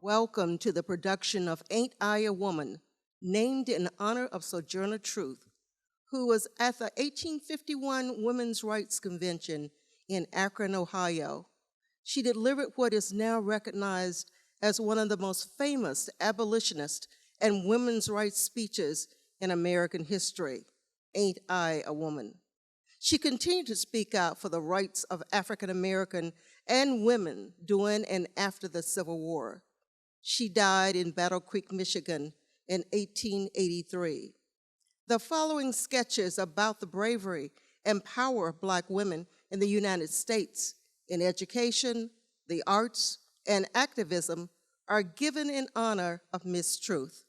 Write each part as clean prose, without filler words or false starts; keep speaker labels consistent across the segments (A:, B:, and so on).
A: Welcome to the production of Ain't I a Woman, named in honor of Sojourner Truth, who was at the 1851 Women's Rights Convention in Akron, Ohio. She delivered what is now recognized as one of the most famous abolitionist and women's rights speeches in American history, Ain't I a Woman? She continued to speak out for the rights of African American and women during and after the Civil War. She died in Battle Creek, Michigan in 1883. The following sketches about the bravery and power of Black women in the United States in education, the arts, and activism are given in honor of Miss Truth.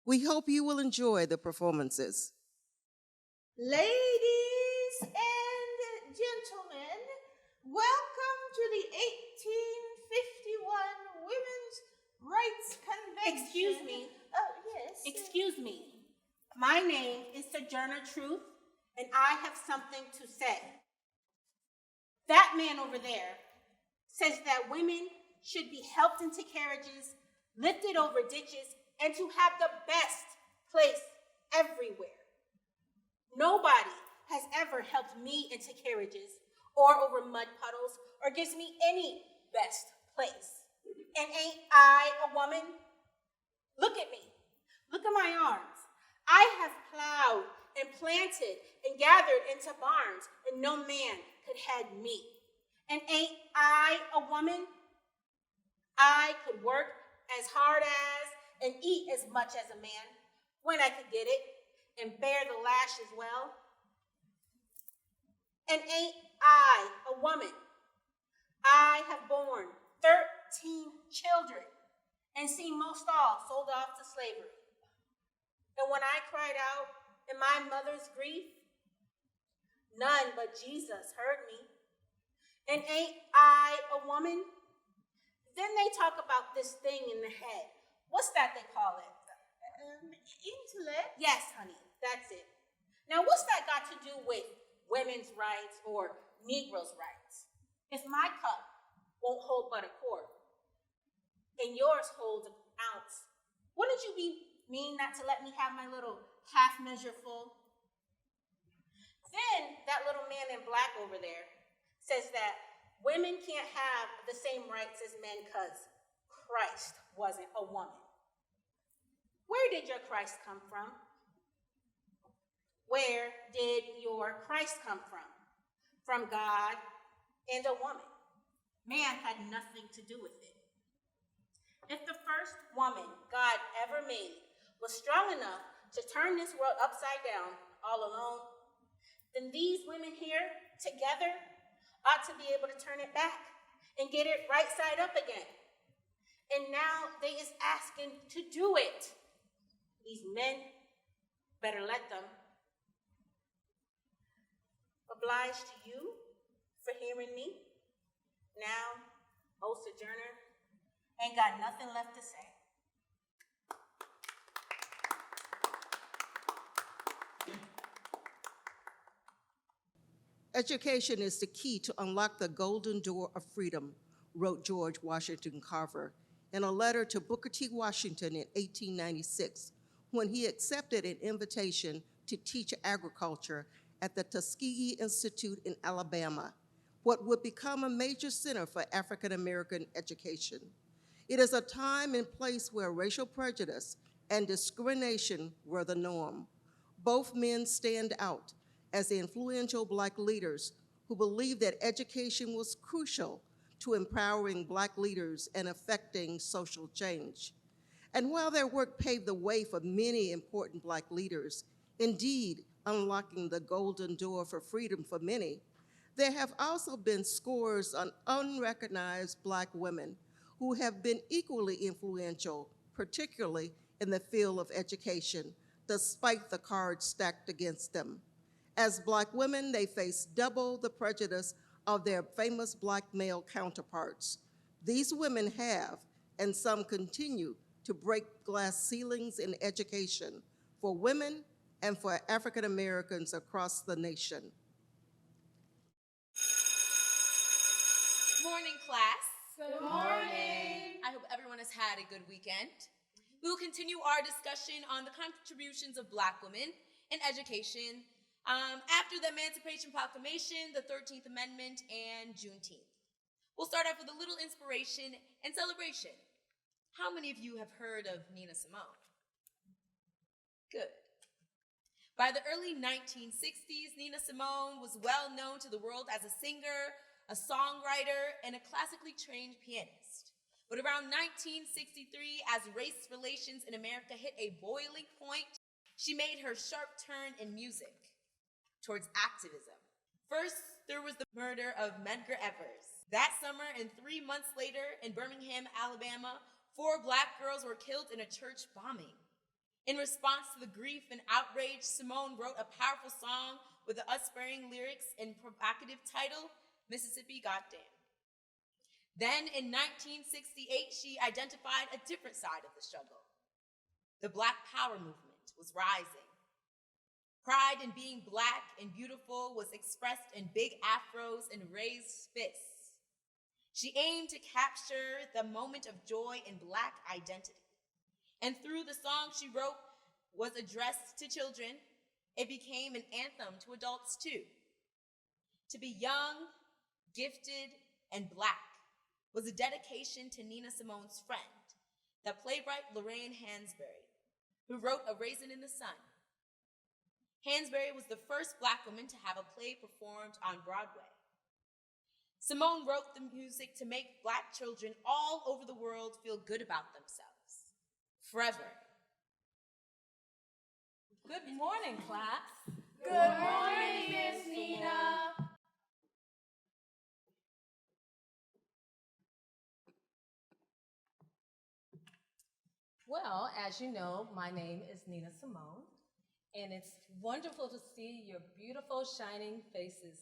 A: We hope you will enjoy the performances.
B: Ladies and gentlemen, welcome to the 1851 Women's Rights Convention.
C: Excuse me.
B: Oh, yes.
C: Excuse me. My name is Sojourner Truth, and I have something to say. That man over there says that women should be helped into carriages, lifted over ditches, and to have the best place everywhere. Nobody has ever helped me into carriages or over mud puddles or gives me any best place. And ain't I a woman? Look at me. Look at my arms. I have plowed and planted and gathered into barns, and no man could head me. And ain't I a woman? I could work as hard as and eat as much as a man when I could get it, and bear the lash as well. And ain't I a woman? I have borne 13 children and seen most all sold off to slavery. And when I cried out in my mother's grief, none but Jesus heard me. And ain't I a woman? Then they talk about this thing in the head. What's that they call it?
B: Intellect?
C: Yes, honey, that's it. Now, what's that got to do with women's rights or Negroes' rights? If my cup won't hold but a quart, and yours holds an ounce, wouldn't you be mean not to let me have my little half measure full? Then that little man in black over there says that women can't have the same rights as men because Christ wasn't a woman. Where did your Christ come from? Where did your Christ come from? From God and a woman. Man had nothing to do with it. If the first woman God ever made was strong enough to turn this world upside down all alone, then these women here together ought to be able to turn it back and get it right side up again. And now they is asking to do it. These men better let them. Obliged to you for hearing me. Now, oh Sojourner, ain't got nothing left to say.
A: Education is the key to unlock the golden door of freedom, wrote George Washington Carver in a letter to Booker T. Washington in 1896, when he accepted an invitation to teach agriculture at the Tuskegee Institute in Alabama, what would become a major center for African American education. It is a time and place where racial prejudice and discrimination were the norm. Both men stand out as the influential Black leaders who believed that education was crucial to empowering Black leaders and affecting social change. And while their work paved the way for many important Black leaders, indeed unlocking the golden door for freedom for many, there have also been scores of unrecognized Black women who have been equally influential, particularly in the field of education, despite the cards stacked against them. As Black women, they face double the prejudice of their famous Black male counterparts. These women have, and some continue, to break glass ceilings in education for women and for African Americans across the nation.
D: Morning, class.
B: Good morning.
D: I hope everyone has had had a good weekend. We will continue our discussion on the contributions of Black women in education after the Emancipation Proclamation, the 13th Amendment, and Juneteenth. We'll start off with a little inspiration and celebration. How many of you have heard of Nina Simone? Good. By the early 1960s, Nina Simone was well known to the world as a singer, a songwriter, and a classically trained pianist. But around 1963, as race relations in America hit a boiling point, she made her sharp turn in music towards activism. First, there was the murder of Medgar Evers. That summer, and 3 months later, in Birmingham, Alabama, 4 Black girls were killed in a church bombing. In response to the grief and outrage, Simone wrote a powerful song with the unsparing lyrics and provocative title, Mississippi Goddamn. Then in 1968, she identified a different side of the struggle. The Black Power movement was rising. Pride in being Black and beautiful was expressed in big afros and raised fists. She aimed to capture the moment of joy in Black identity. And through the song she wrote was addressed to children, it became an anthem to adults too. To be young, gifted, and Black was a dedication to Nina Simone's friend, the playwright Lorraine Hansberry, who wrote A Raisin in the Sun. Hansberry was the first Black woman to have a play performed on Broadway. Simone wrote the music to make Black children all over the world feel good about themselves. Forever.
E: Good morning, class.
B: Good morning, Miss Nina.
E: Well, as you know, my name is Nina Simone, and it's wonderful to see your beautiful, shining faces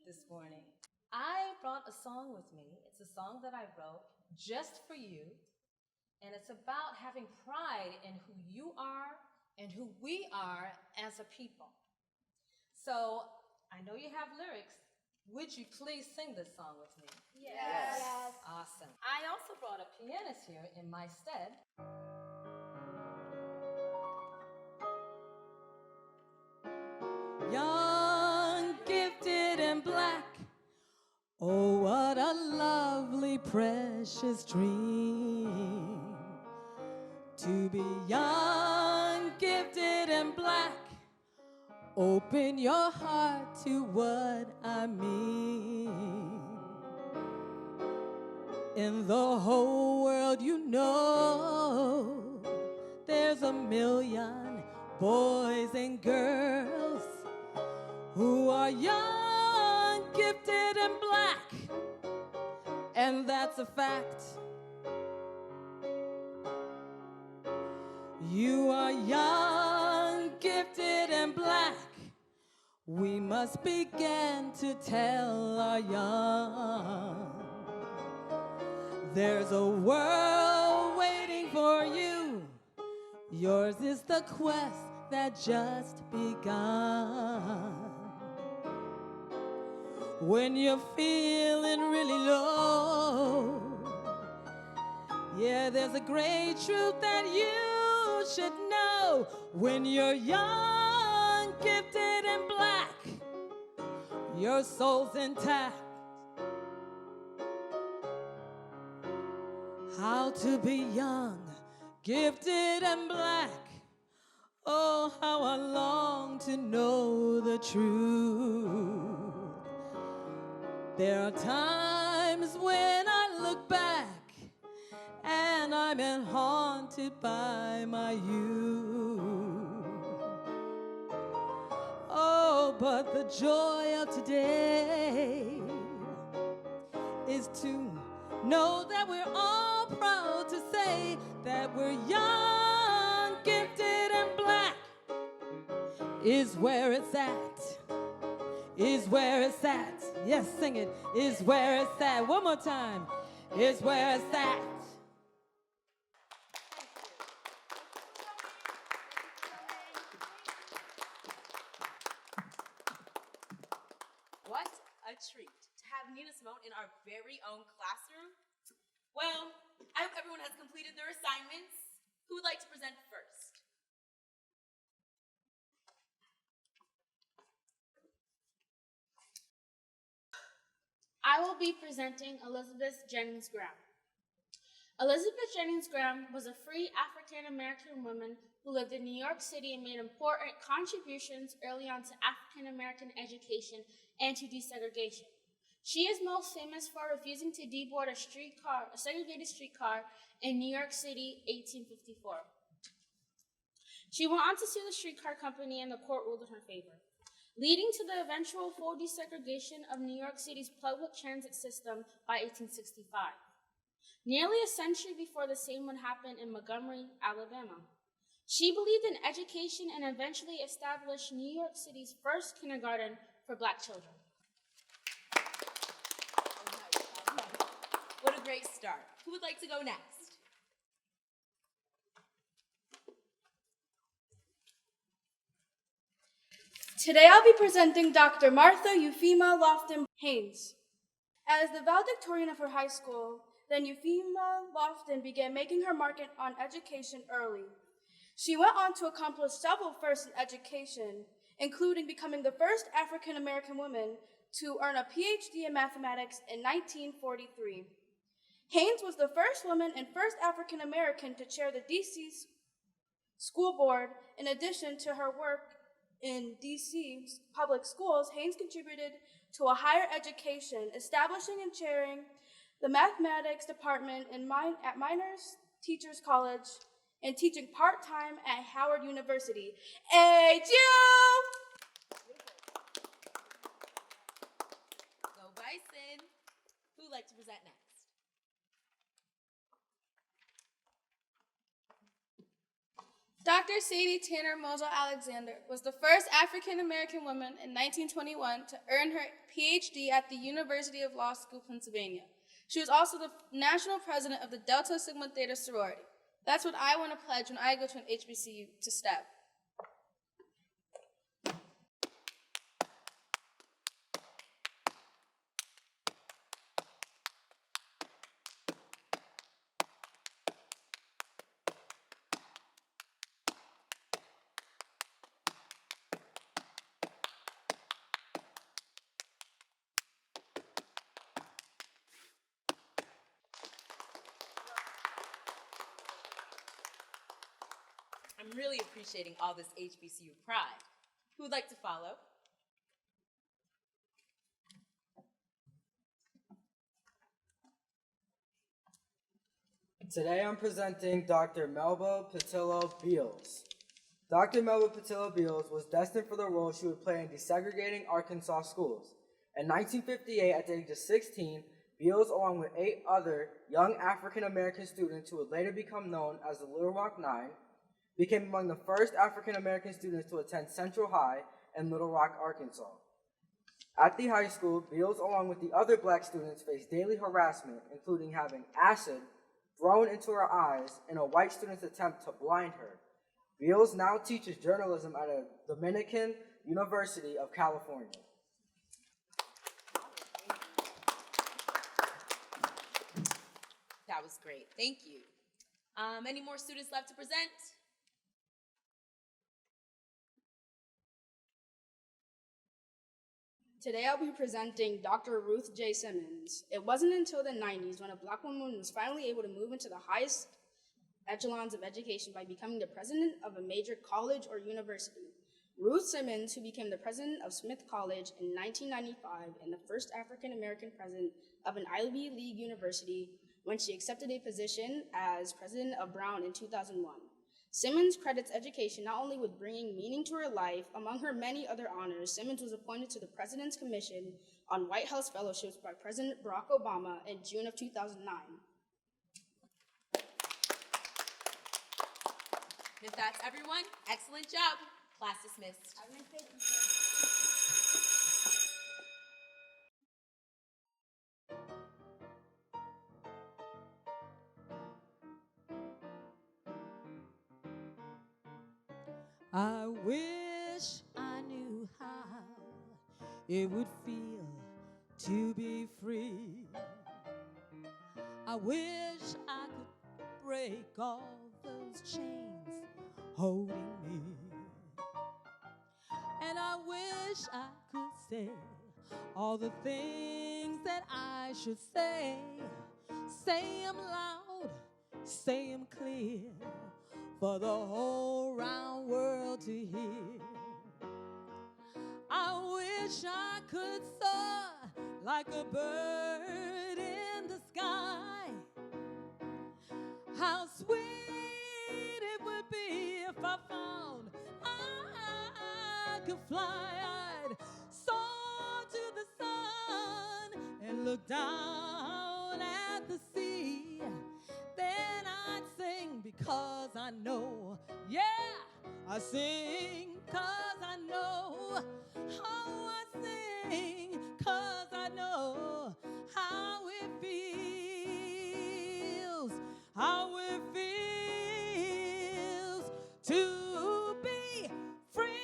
E: this morning. I brought a song with me. It's a song that I wrote just for you, and it's about having pride in who you are and who we are as a people. So I know you have lyrics. Would you please sing this song with me?
B: Yes.
E: Awesome. I also brought a pianist here in my stead. Young, gifted, and Black. Oh, what a lovely, precious dream. To be young, gifted, and Black. Open your heart to what I mean. In the whole world, you know, there's a million boys and girls who are young, gifted, and Black, and that's a fact. You are young, gifted, and Black. We must begin to tell our young. There's a world waiting for you. Yours is the quest that just begun. When you're feeling really low, yeah, there's a great truth that you should know. When you're young, gifted, and Black, your soul's intact. How to be young, gifted, and Black. Oh, how I long to know the truth. There are times when I look back and I'm haunted by my youth. Oh, but the joy of today is to know that we're all proud to say that we're young, gifted, and Black. Is where it's at. Is where it's at. Yes, sing it. Is where it's at. One more time. Is where it's at.
D: What a treat to have Nina Simone in our very own classroom. Well, I hope everyone has completed their assignments. Who would like to present first?
B: I will be presenting Elizabeth Jennings Graham. Elizabeth Jennings Graham was a free African American woman who lived in New York City and made important contributions early on to African American education and to desegregation. She is most famous for refusing to deboard a segregated streetcar in New York City, 1854. She went on to sue the streetcar company and the court ruled in her favor, leading to the eventual full desegregation of New York City's public transit system by 1865. Nearly a century before the same would happen in Montgomery, Alabama. She believed in education and eventually established New York City's first kindergarten for Black children.
D: What a great start. Who would like to go next?
F: Today I'll be presenting Dr. Martha Euphema Lofton Haynes. As the valedictorian of her high school, then Euphema Lofton began making her mark on education early. She went on to accomplish several firsts in education, including becoming the first African American woman to earn a PhD in mathematics in 1943. Haynes was the first woman and first African American to chair the D.C. School Board. In addition to her work in D.C. public schools, Haynes contributed to a higher education, establishing and chairing the mathematics department at Miners Teachers College and teaching part-time at Howard University.
D: Go Bison. Who would like to present next?
F: Dr. Sadie Tanner Mosel Alexander was the first African American woman in 1921 to earn her PhD at the University of Law School, Pennsylvania. She was also the national president of the Delta Sigma Theta sorority. That's what I want to pledge when I go to an HBCU to STEP.
D: I'm really appreciating all this HBCU pride. Who would like to follow?
G: Today I'm presenting Dr. Melba Patillo Beals. Dr. Melba Patillo Beals was destined for the role she would play in desegregating Arkansas schools. In 1958, at the age of 16, Beals, along with 8 other young African American students who would later become known as the Little Rock Nine, became among the first African American students to attend Central High in Little Rock, Arkansas. At the high school, Beals, along with the other black students, faced daily harassment, including having acid thrown into her eyes in a white student's attempt to blind her. Beals now teaches journalism at a Dominican University of California.
D: That was great. Thank you. Any more students left to present?
F: Today I'll be presenting Dr. Ruth J. Simmons. It wasn't until the 90s when a black woman was finally able to move into the highest echelons of education by becoming the president of a major college or university. Ruth Simmons, who became the president of Smith College in 1995 and the first African American president of an Ivy League university when she accepted a position as president of Brown in 2001. Simmons credits education not only with bringing meaning to her life. Among her many other honors, Simmons was appointed to the President's Commission on White House Fellowships by President Barack Obama in June of 2009.
D: If that's everyone, excellent job. Class dismissed.
H: I wish I knew how it would feel to be free. I wish I could break all those chains holding me. And I wish I could say all the things that I should say. Say 'em loud, say 'em clear, for the whole round world to hear. I wish I could soar like a bird in the sky. How sweet it would be if I found I could fly. I'd soar to the sun and look down at the sea. Then I'd sing because I know, yeah, I sing because I know. Oh, I sing because I know how it feels, how it feels to be free,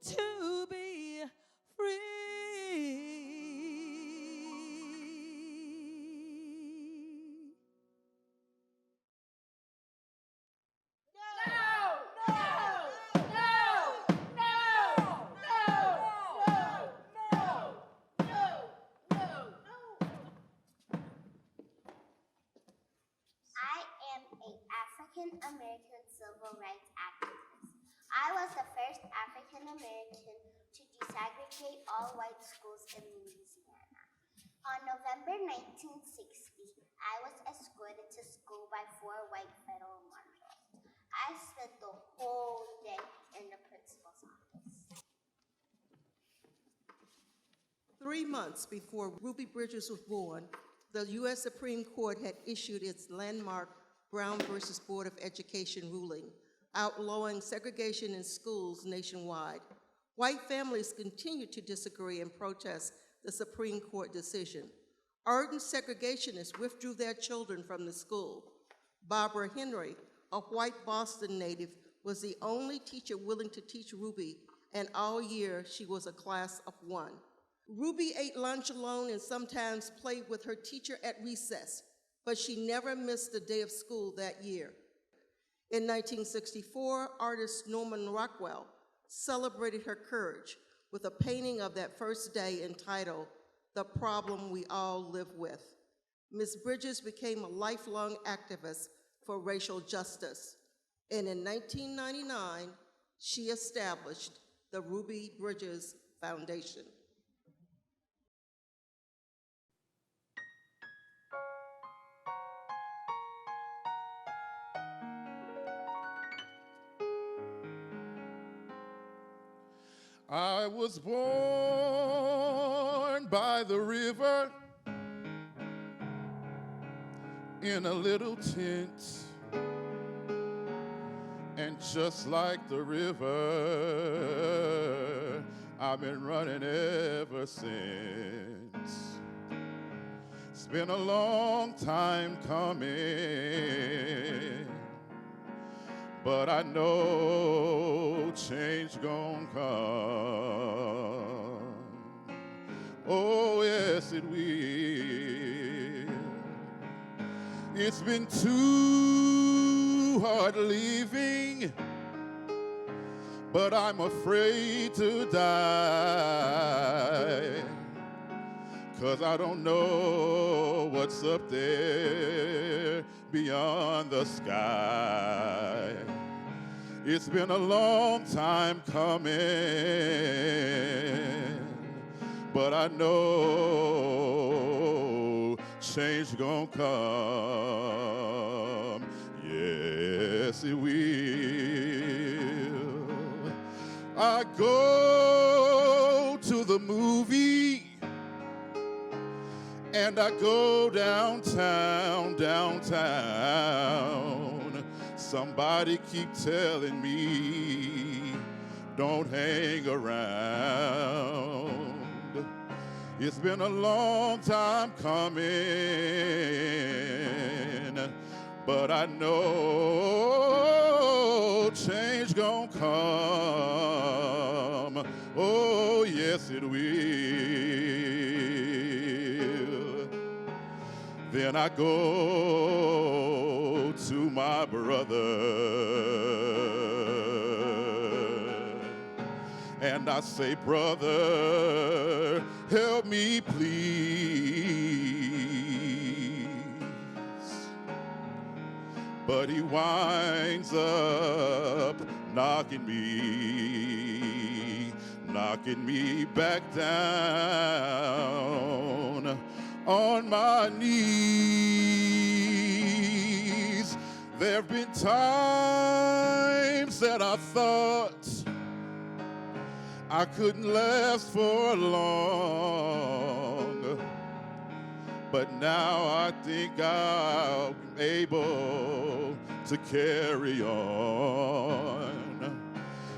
H: to be free.
I: I am an African American civil rights activist. I was the first African American to desegregate all white schools in Louisiana. On November 1960, I was escorted to school by 4 white federal marshals. I spent the whole day in the principal's office.
A: 3 months before Ruby Bridges was born, the U.S. Supreme Court had issued its landmark Brown versus Board of Education ruling, outlawing segregation in schools nationwide. White families continued to disagree and protest the Supreme Court decision. Ardent segregationists withdrew their children from the school. Barbara Henry, a white Boston native, was the only teacher willing to teach Ruby, and all year she was a class of 1. Ruby ate lunch alone and sometimes played with her teacher at recess, but she never missed a day of school that year. In 1964, artist Norman Rockwell celebrated her courage with a painting of that first day entitled "The Problem We All Live With." Ms. Bridges became a lifelong activist for racial justice, and in 1999, she established the Ruby Bridges Foundation.
J: I was born by the river in a little tent, and just like the river, I've been running ever since. It's been a long time coming, but I know change gon' come. Oh, yes, it will. It's been too hard living, but I'm afraid to die, 'cause I don't know what's up there beyond the sky. It's been a long time coming, but I know change gon' come. Yes, it will. I go to the movie and I go downtown. Somebody keep telling me, don't hang around. It's been a long time coming, but I know change gon' come. Oh, yes, it will. Then I go to my brother and I say, brother, help me please. But he winds up knocking me back down on my knees. There've been times that I thought I couldn't last for long, but now I think I'm able to carry on.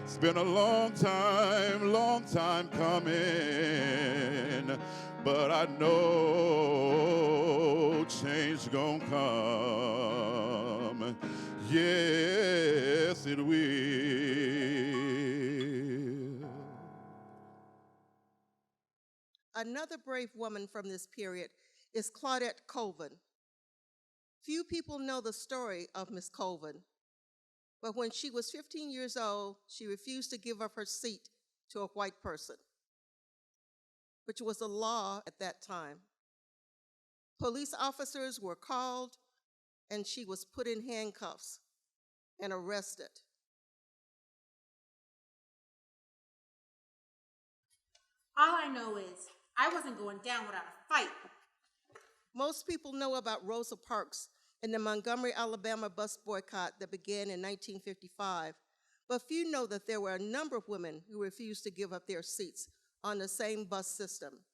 J: It's been a long time coming, but I know change gonna come. Yes, it will.
A: Another brave woman from this period is Claudette Colvin. Few people know the story of Miss Colvin, but when she was 15 years old, she refused to give up her seat to a white person, which was a law at that time. Police officers were called, and she was put in handcuffs and arrested.
C: All I know is I wasn't going down without a fight.
A: Most people know about Rosa Parks and the Montgomery, Alabama bus boycott that began in 1955, but few know that there were a number of women who refused to give up their seats on the same bus system.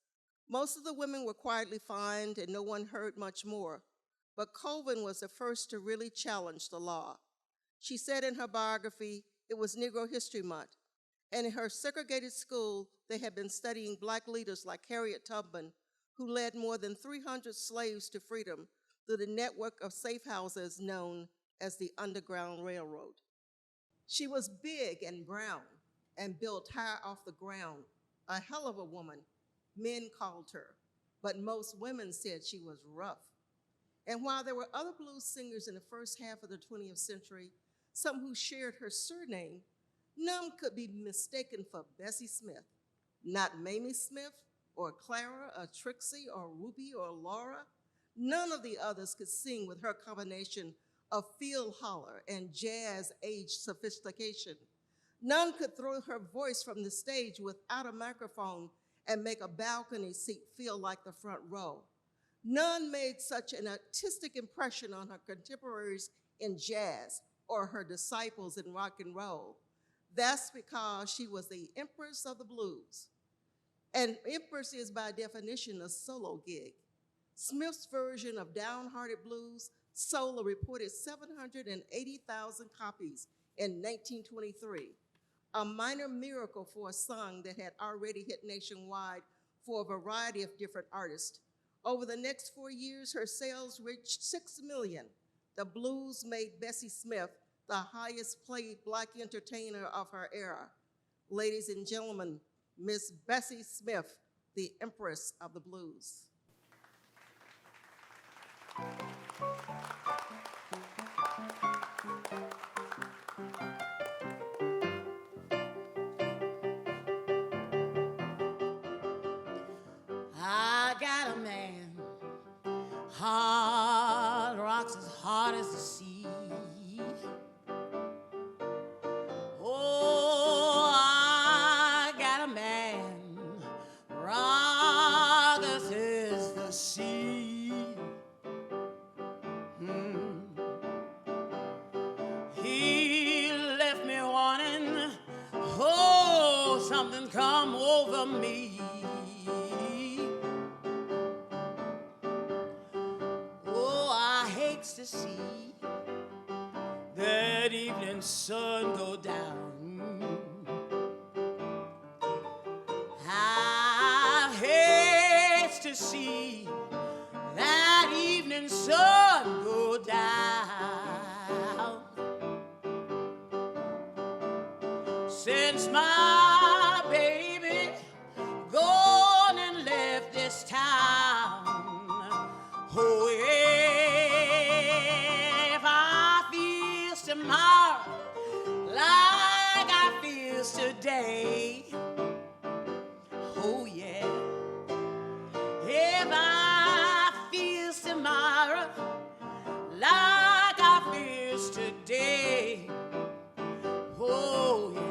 A: Most of the women were quietly fined and no one heard much more, but Colvin was the first to really challenge the law. She said in her biography, it was Negro History Month, and in her segregated school, they had been studying Black leaders like Harriet Tubman, who led more than 300 slaves to freedom through the network of safe houses known as the Underground Railroad. She was big and brown and built high off the ground, a hell of a woman, men called her, but most women said she was rough. And while there were other blues singers in the first half of the 20th century, some who shared her surname, none could be mistaken for Bessie Smith, not Mamie Smith or Clara or Trixie or Ruby or Laura. None of the others could sing with her combination of field holler and jazz-age sophistication. None could throw her voice from the stage without a microphone and make a balcony seat feel like the front row. None made such an artistic impression on her contemporaries in jazz or her disciples in rock and roll. That's because she was the empress of the blues. And empress is by definition a solo gig. Smith's version of Downhearted Blues sold a reported 780,000 copies in 1923, a minor miracle for a song that had already hit nationwide for a variety of different artists. Over the next 4 years, her sales reached 6 million. The blues made Bessie Smith the highest paid Black entertainer of her era. Ladies and gentlemen, Miss Bessie Smith, the Empress of the Blues.
K: I got a man, hard rocks as hard as the sea. Oh, I got a man, rockers as the sea. He left me wanting, oh, something come over me. To see that evening sun go down. I hate to see that evening sun go down. Since my baby gone and left this town, oh yeah. tomorrow like I feels today. Oh yeah. If I feels tomorrow like I feels today. Oh yeah.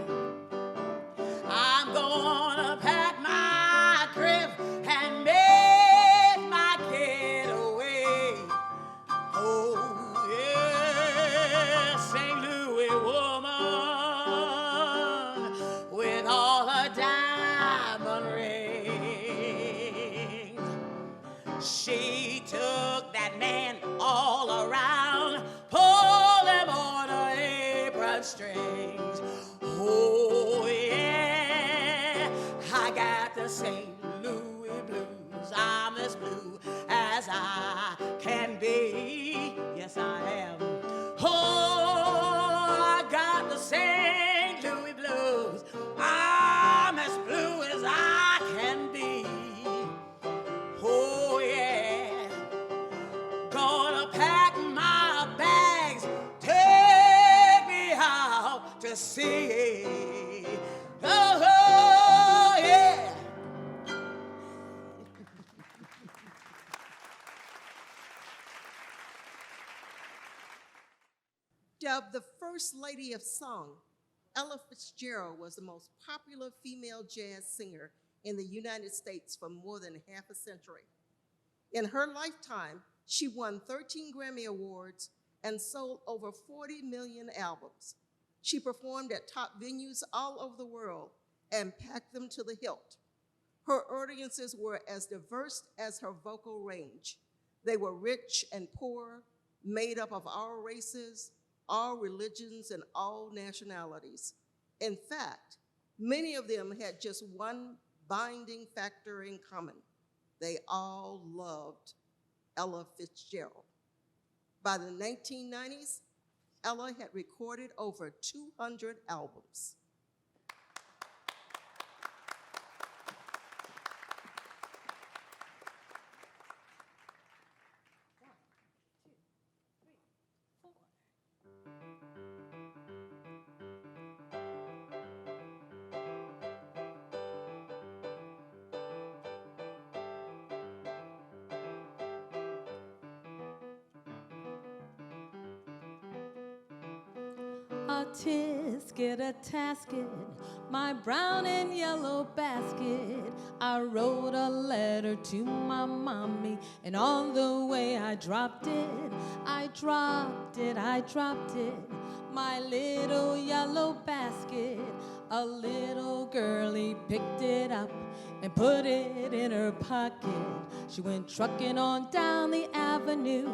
K: I'm gonna pack my grip and make my getaway. Oh yeah, St. Louis woman with all her diamond rings. She took that man all around, pulled him on her apron strings. Oh yeah, I got the St. Louis blues. I'm as blue as I can be. Yes, I am. Oh, I got the St. Louis blues. I'm as blue as I can be. Oh yeah, gonna pack my bags, take me out to sea. Oh yeah.
A: Dubbed the First Lady of Song, Ella Fitzgerald was the most popular female jazz singer in the United States for more than half a century. In her lifetime, she won 13 Grammy Awards and sold over 40 million albums. She performed at top venues all over the world and packed them to the hilt. Her audiences were as diverse as her vocal range. They were rich and poor, made up of all races, all religions, and all nationalities. In fact, many of them had just one binding factor in common. They all loved Ella Fitzgerald. By the 1990s, Ella had recorded over 200 albums.
H: A tisket, a tasket, my brown and yellow basket. I wrote a letter to my mommy, and on the way I dropped it. I dropped it, I dropped it, my little yellow basket. A little girlie picked it up and put it in her pocket. She went trucking on down the avenue,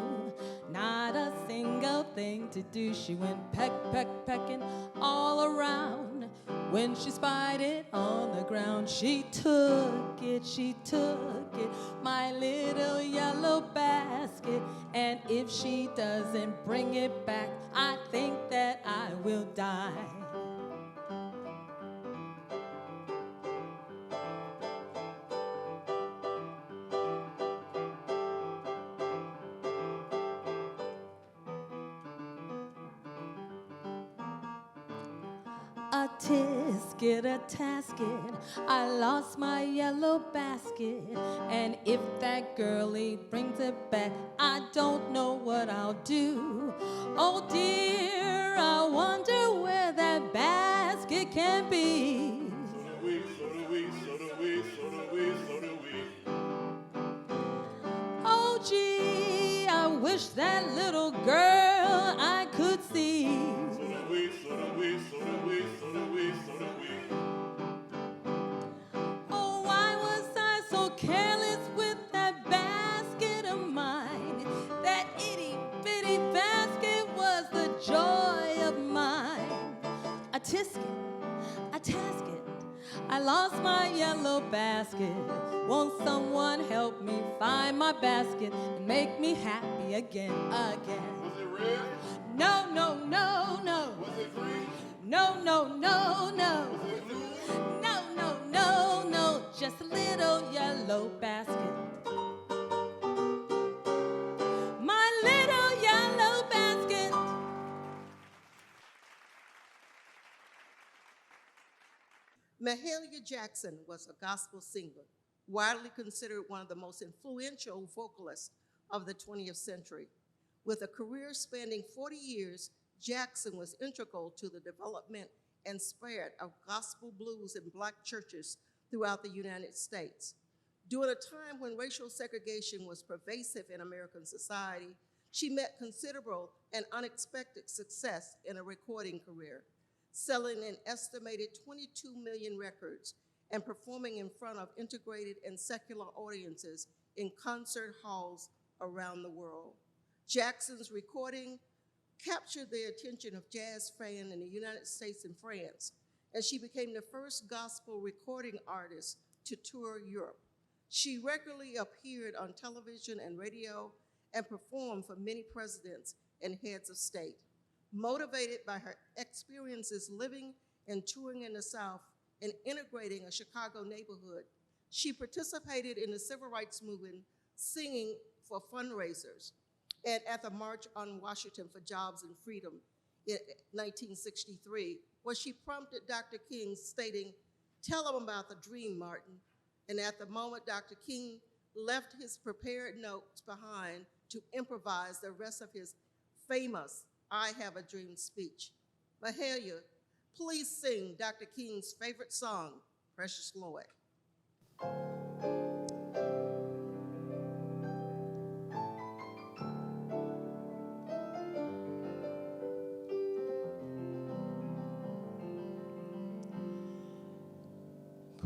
H: not a single thing to do. She went peck, peck, pecking all around. When she spied it on the ground, she took it, my little yellow basket. And if she doesn't bring it back, I think that I will die. A tisket, a tasket, I lost my yellow basket. And if that girlie brings it back, I don't know what I'll do. Oh dear, I wonder where that basket can be.
J: So do we, so do we, so do we, so do we, so do we.
H: Oh gee, I wish that little girl I could see.
J: So do we, so do we, so do we, so do we, so do we.
H: Oh, why was I so careless with that basket of mine? That itty bitty basket was the joy of mine. A tisket, a tasket, I lost my yellow basket. Won't someone help me find my basket and make me happy again, again?
J: Was it red?
H: No, no, no, no.
J: Was it green?
H: No, no, no, no.
J: Was it blue?
H: No, no, no, no. Just a little yellow basket. My little yellow basket.
A: Mahalia Jackson was a gospel singer, widely considered one of the most influential vocalists of the 20th century. With a career spanning 40 years, Jackson was integral to the development and spread of gospel blues in Black churches throughout the United States. During a time when racial segregation was pervasive in American society, she met considerable and unexpected success in a recording career, selling an estimated 22 million records and performing in front of integrated and secular audiences in concert halls around the world. Jackson's recording captured the attention of jazz fans in the United States and France, and she became the first gospel recording artist to tour Europe. She regularly appeared on television and radio and performed for many presidents and heads of state. Motivated by her experiences living and touring in the South and integrating a Chicago neighborhood, she participated in the civil rights movement, singing for fundraisers and at the March on Washington for Jobs and Freedom in 1963, where she prompted Dr. King, stating, "Tell them about the dream, Martin." And at the moment, Dr. King left his prepared notes behind to improvise the rest of his famous "I Have a Dream" speech. Mahalia, please sing Dr. King's favorite song, Precious Lord.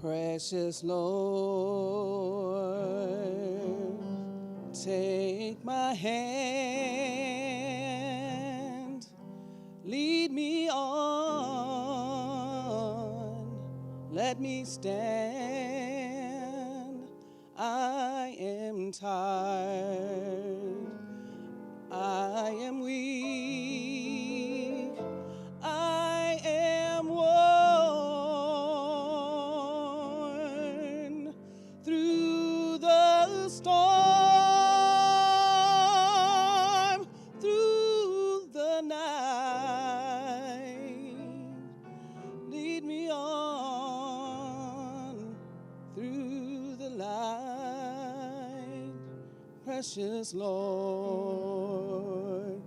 K: Precious Lord, take my hand, lead me on, let me stand. I am tired, I am weak, I am worn through the storm, through the night. Lead me on through the light. Precious Lord,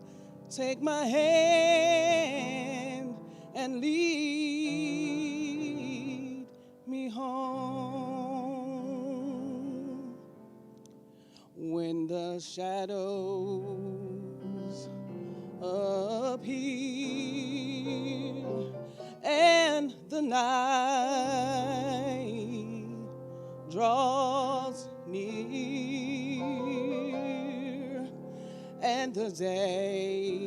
K: take my hand and lead me home. When the shadows appear and the night draws near and the day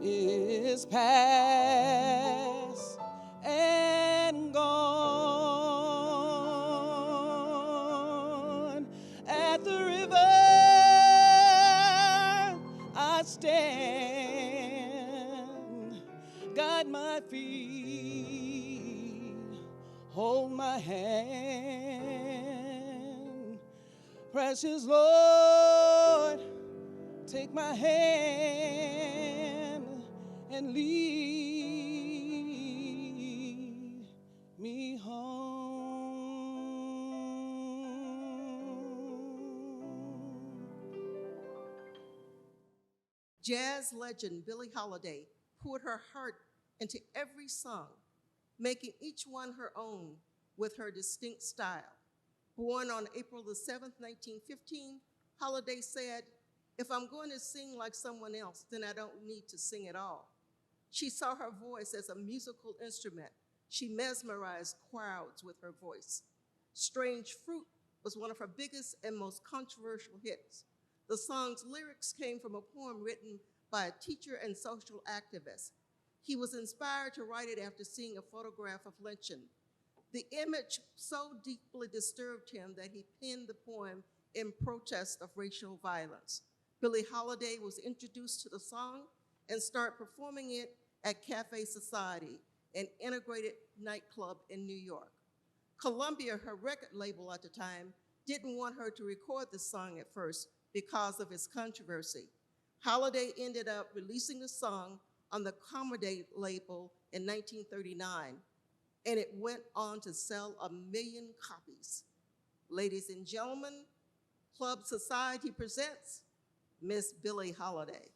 K: is past and gone. At the river I stand, guide my feet, hold my hand. Precious Lord, take my hand and lead me home.
A: Jazz legend Billie Holiday poured her heart into every song, making each one her own with her distinct style. Born on April the 7th, 1915, Holiday said, "If I'm going to sing like someone else, then I don't need to sing at all." She saw her voice as a musical instrument. She mesmerized crowds with her voice. Strange Fruit was one of her biggest and most controversial hits. The song's lyrics came from a poem written by a teacher and social activist. He was inspired to write it after seeing a photograph of lynching. The image so deeply disturbed him that he penned the poem in protest of racial violence. Billie Holiday was introduced to the song and started performing it at Cafe Society, an integrated nightclub in New York. Columbia, her record label at the time, didn't want her to record the song at first because of its controversy. Holiday ended up releasing the song on the Commodore label in 1939. and it went on to sell 1 million copies. Ladies and gentlemen, Club Society presents Miss Billie Holiday.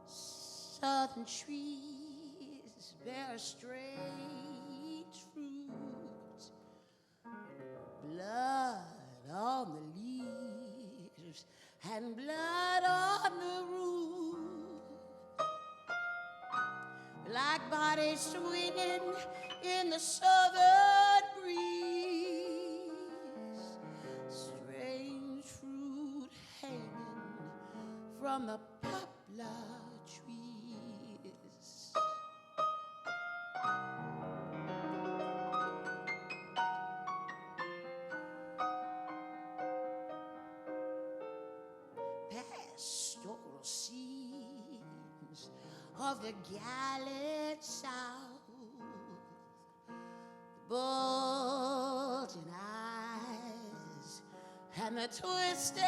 K: Southern trees bear a strange fruit, blood on the leaves and blood on the root, like bodies swinging in the southern breeze, strange fruit hanging from the poplar trees. Pastoral scenes of the gallant South, the bulging eyes and the twisted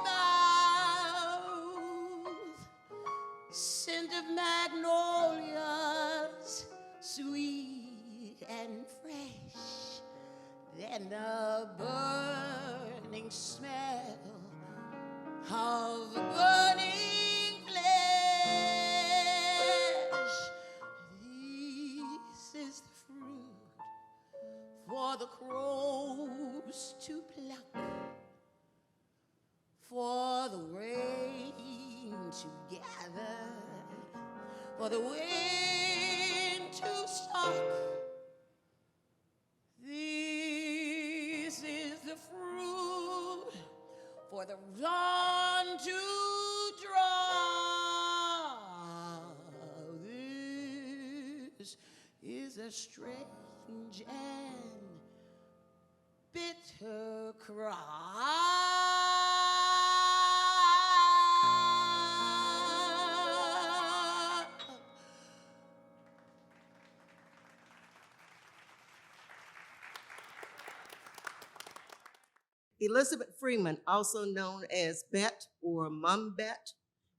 K: mouth, scent of magnolias, sweet and fresh, then the burning smell of burning flesh. This is the fruit for the crows to pluck, for the rain to gather, for the wind to stalk. This is the fruit for the dawn to draw. This is a strange and bitter crop.
A: Elizabeth Freeman, also known as Bet or Mum Bet,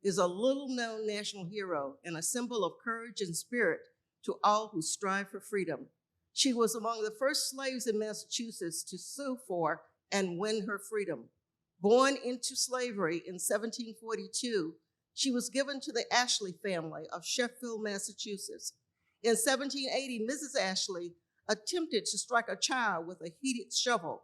A: is a little-known national hero and a symbol of courage and spirit to all who strive for freedom. She was among the first slaves in Massachusetts to sue for and win her freedom. Born into slavery in 1742, she was given to the Ashley family of Sheffield, Massachusetts. In 1780, Mrs. Ashley attempted to strike a child with a heated shovel,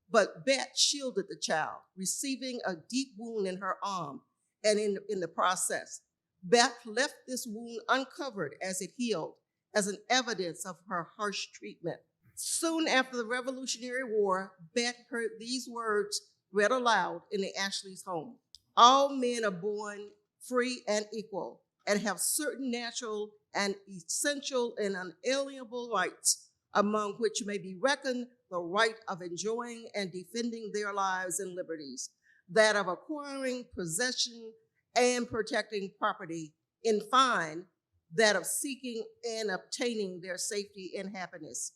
A: but Bet shielded the child, receiving a deep wound in her arm, and in the process, Bet left this wound uncovered as it healed, as an evidence of her harsh treatment. Soon after the Revolutionary War, Bet heard these words read aloud in the Ashley's home. All men are born free and equal and have certain natural and essential and unalienable rights, among which may be reckoned the right of enjoying and defending their lives and liberties, that of acquiring possession and protecting property, in fine, that of seeking and obtaining their safety and happiness.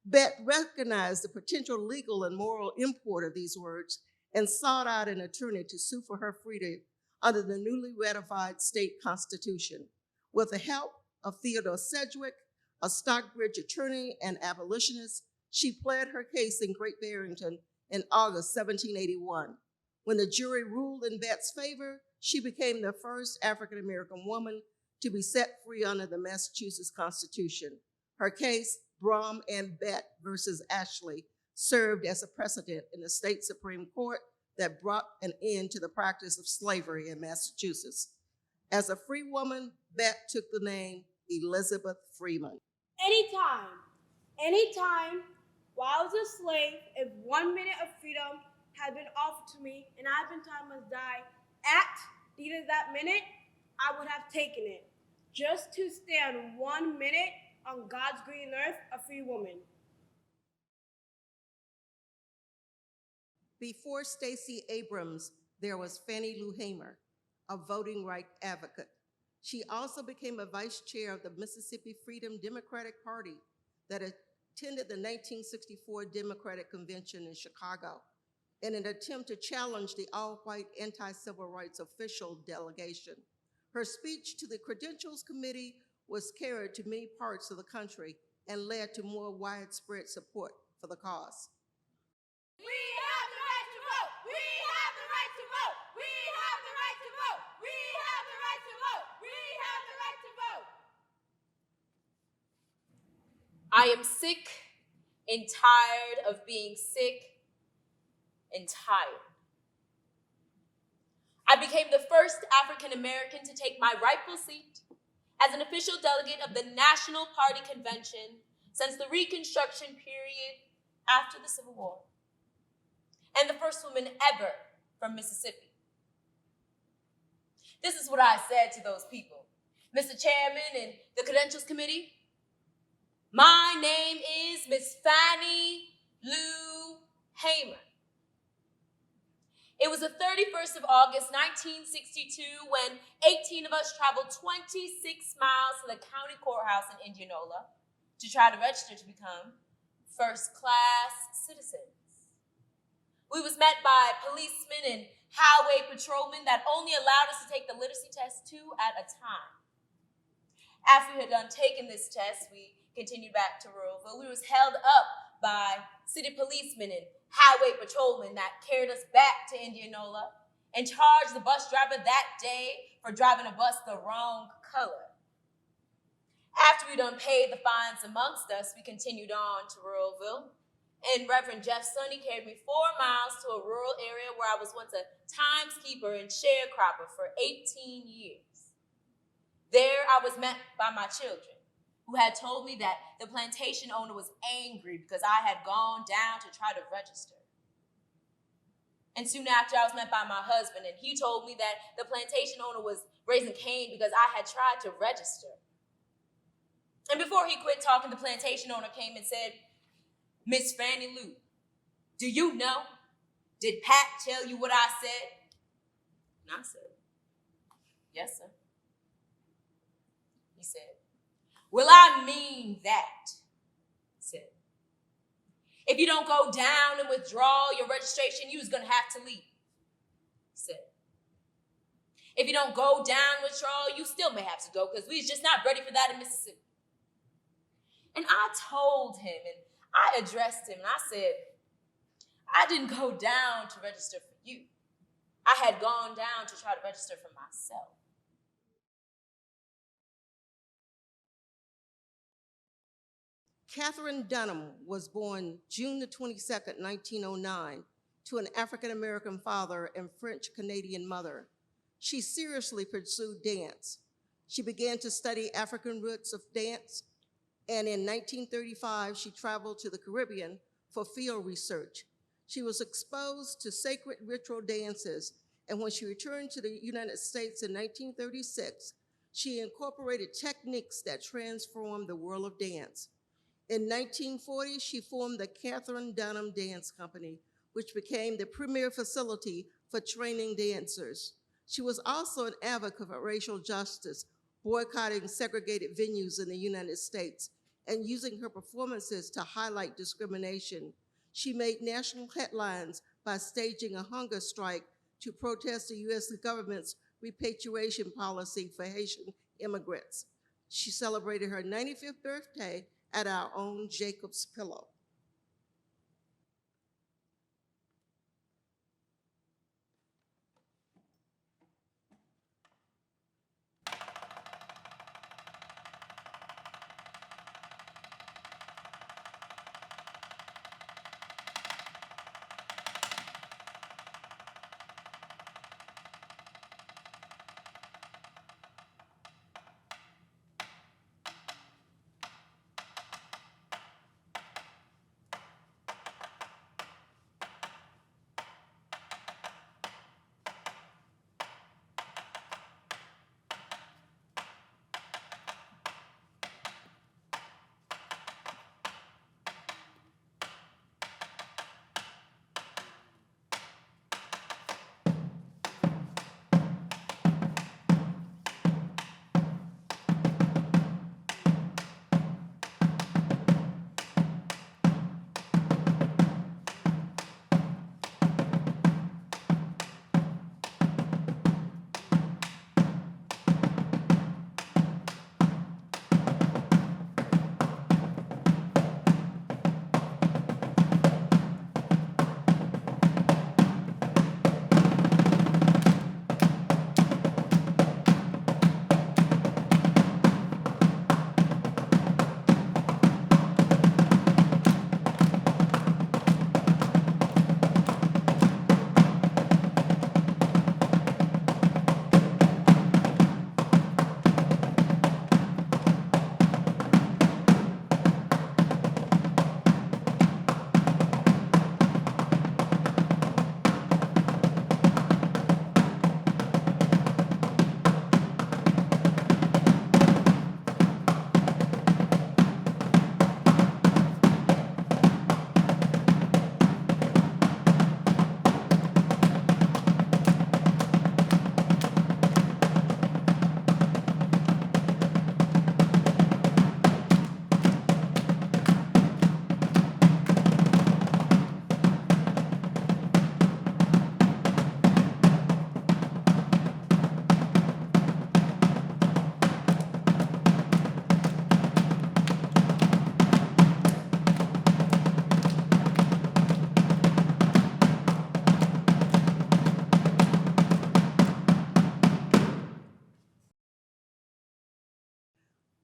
A: Bet recognized the potential legal and moral import of these words and sought out an attorney to sue for her freedom under the newly ratified state constitution. With the help of Theodore Sedgwick, a Stockbridge attorney and abolitionist, she pled her case in Great Barrington in August 1781. When the jury ruled in Bet's favor, she became the first African-American woman to be set free under the Massachusetts Constitution. Her case, Brom and Bet versus Ashley, served as a precedent in the state Supreme Court that brought an end to the practice of slavery in Massachusetts. As a free woman, Bet took the name Elizabeth Freeman.
F: Anytime, while I was a slave, if 1 minute of freedom had been offered to me and I'd been told I must die at the end of that minute, I would have taken it. Just to stand 1 minute on God's green earth, a free woman.
A: Before Stacey Abrams, there was Fannie Lou Hamer, a voting rights advocate. She also became a vice chair of the Mississippi Freedom Democratic Party that attended the 1964 Democratic Convention in Chicago in an attempt to challenge the all-white anti-civil rights official delegation. Her speech to the Credentials Committee was carried to many parts of the country and led to more widespread support for the cause.
D: We have the right to vote! We have the right to vote! We have the right to vote! We have the right to vote! We have the right to vote! I am sick and tired of being sick and tired. I became the first African American to take my rightful seat as an official delegate of the National Party Convention since the Reconstruction period after the Civil War, and the first woman ever from Mississippi. This is what I said to those people. Mr. Chairman and the Credentials Committee, my name is Miss Fannie Lou Hamer. It was the 31st of August, 1962, when 18 of us traveled 26 miles to the county courthouse in Indianola to try to register to become first-class citizens. We was met by policemen and highway patrolmen that only allowed us to take the literacy test 2 at a time. After we had done taking this test, we continued back to Ruralville. We was held up by city policemen and highway patrolmen that carried us back to Indianola and charged the bus driver that day for driving a bus the wrong color. After we done paid the fines amongst us, we continued on to Ruralville. And Reverend Jeff Sonny carried me 4 miles to a rural area where I was once a timeskeeper and sharecropper for 18 years. There I was met by my children, who had told me that the plantation owner was angry because I had gone down to try to register. And soon after, I was met by my husband, and he told me that the plantation owner was raising Cain because I had tried to register. And before he quit talking, the plantation owner came and said, "Miss Fannie Lou, do you know? Did Pat tell you what I said?" And I said, "Yes, sir." He said, "Well, I mean that." He said, "If you don't go down and withdraw your registration, you's gonna have to leave." He said, "If you don't go down and withdraw, you still may have to go because we's just not ready for that in Mississippi." And I told him, and I addressed him, and I said, "I didn't go down to register for you. I had gone down to try to register for myself."
A: Catherine Dunham was born June the 22nd, 1909, to an African-American father and French-Canadian mother. She seriously pursued dance. She began to study African roots of dance, and in 1935, she traveled to the Caribbean for field research. She was exposed to sacred ritual dances, and when she returned to the United States in 1936, she incorporated techniques that transformed the world of dance. In 1940, she formed the Catherine Dunham Dance Company, which became the premier facility for training dancers. She was also an advocate for racial justice, boycotting segregated venues in the United States and using her performances to highlight discrimination. She made national headlines by staging a hunger strike to protest the U.S. government's repatriation policy for Haitian immigrants. She celebrated her 95th birthday at our own Jacob's Pillow.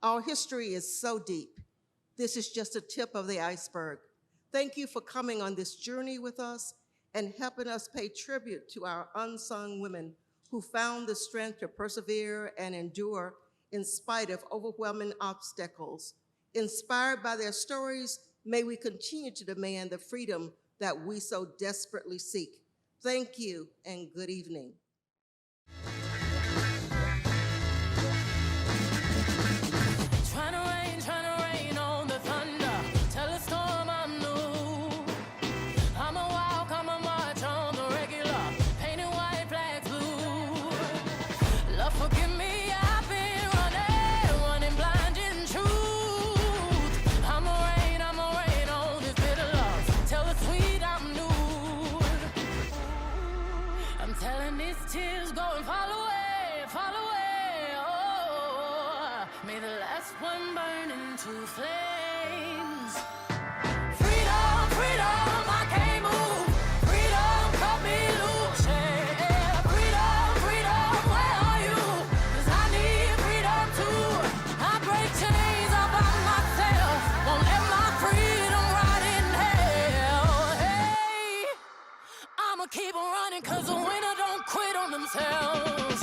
A: Our history is so deep. This is just a tip of the iceberg. Thank you for coming on this journey with us and helping us pay tribute to our unsung women who found the strength to persevere and endure in spite of overwhelming obstacles. Inspired by their stories, may we continue to demand the freedom that we so desperately seek. Thank you and good evening.
H: Trying to rain on the thunder. Tell a storm I'm new. I'ma walk, I'ma march on the regular. Painted white flags blue. Lord, forgive me, I've been running blind in truth. I'ma rain on this bitter love. Tell the sweet I'm new. I'm telling these tears go and fall away, fall away. Oh, may the last one burn into flames. Freedom, freedom, I can't move. Freedom, cut me loose. Yeah. Freedom, freedom, where are you? 'Cause I need freedom too. I break chains all by myself. Won't let my freedom rot in hell. Hey, I'ma keep on running 'cause the winner don't quit on themselves.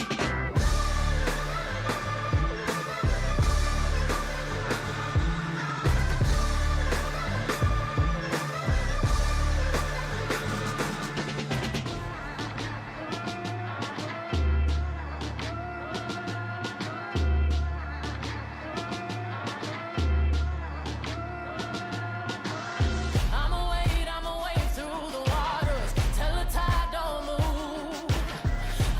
H: I'ma wade through the waters till the tide don't move.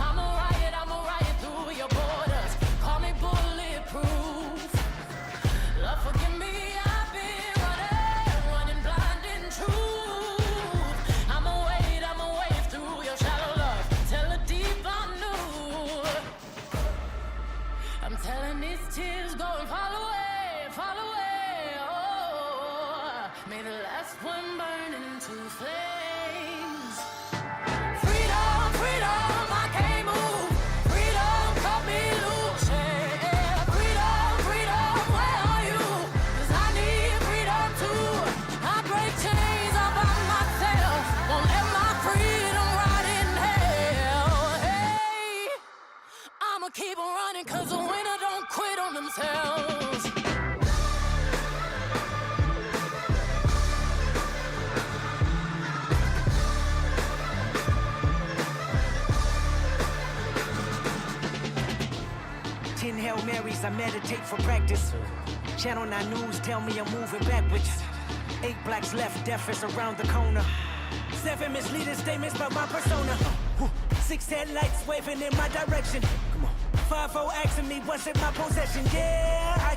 H: I'ma ride through your borders. Call me bulletproof. Lord, forgive me, I've been running blind in truth. I'ma wade through your shallow love till the deep I knew. I'm telling these tears go and fall away, fall away. Oh, may the last one burn into flames. Freedom, freedom, I can't move. Freedom, cut me loose. Yeah. Freedom, freedom, where are you? 'Cause I need freedom too. I break chains all by myself. Won't let my freedom rot in hell. Hey, I'ma keep on running 'cause the winner don't quit on themselves.
K: Ten Hail Marys, I meditate for practice. Channel 9 News tell me I'm moving backwards. 8 blacks left, death is around the corner. 7 misleading statements about my persona. 6 headlights waving in my direction. Come on. 5-0 asking me what's in my possession. Yeah, I